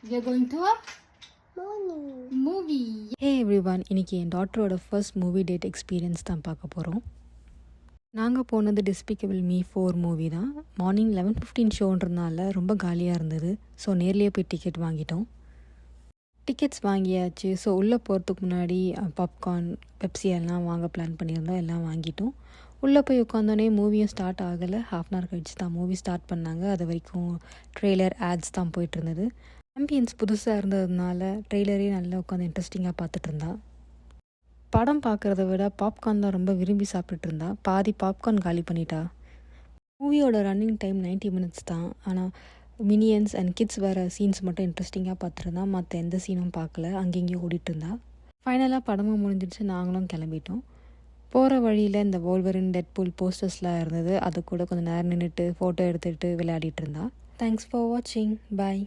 We are going to a movie. Hey everyone, இன்றைக்கி என் டாட்டரோட first movie date experience தான் பார்க்க போகிறோம். நாங்கள் போனது டிஸ்பிகபிள் மீ 4 மூவி தான். மார்னிங் 11:15 ஷோன்றதுனால ரொம்ப காலியாக இருந்தது. ஸோ நேர்லேயே போய் டிக்கெட் வாங்கிட்டோம். டிக்கெட்ஸ் வாங்கியாச்சு. ஸோ உள்ளே போகிறதுக்கு முன்னாடி பாப்கார்ன், பெப்சி எல்லாம் வாங்க பிளான் பண்ணியிருந்தோம். எல்லாம் வாங்கிட்டோம். உள்ளே போய் உட்காந்தோடனே மூவியும் ஸ்டார்ட் ஆகலை. ஹாஃப் அன் ஹவர் கழிச்சு தான் மூவி ஸ்டார்ட் பண்ணாங்க. அது வரைக்கும் ட்ரெய்லர் ஆட்ஸ் தான் போயிட்டு இருந்தது. ஆம்பியன்ஸ் புதுசாக இருந்ததுனால ட்ரெய்லரே நல்லா உட்காந்து இன்ட்ரெஸ்டிங்காக பார்த்துட்டு இருந்தா. படம் பார்க்குறத விட பாப்கார்ன் தான் ரொம்ப விரும்பி சாப்பிட்டுட்டு இருந்தா. பாதி பாப்கார்ன் காலி பண்ணிட்டா. மூவியோட ரன்னிங் டைம் 90 மினிட்ஸ் தான். ஆனால் மினியன்ஸ் அண்ட் கிட்ஸ் வேறு சீன்ஸ் மட்டும் இன்ட்ரெஸ்டிங்காக பார்த்துருந்தா. மற்ற எந்த சீனும் பார்க்கல. அங்கேயும் ஓடிட்டு இருந்தா. ஃபைனலாக படமும் முடிஞ்சிடுச்சு. நாங்களும் கிளம்பிட்டோம். போகிற வழியில் இந்த வோல்வரின், டெட்பூல் போஸ்டர்ஸ்லாம் இருந்தது. அது கூட கொஞ்சம் நேரம் நின்றுட்டு ஃபோட்டோ எடுத்துகிட்டு விளையாடிட்டு இருந்தா. தேங்க்ஸ் ஃபார் வாட்சிங். பாய்.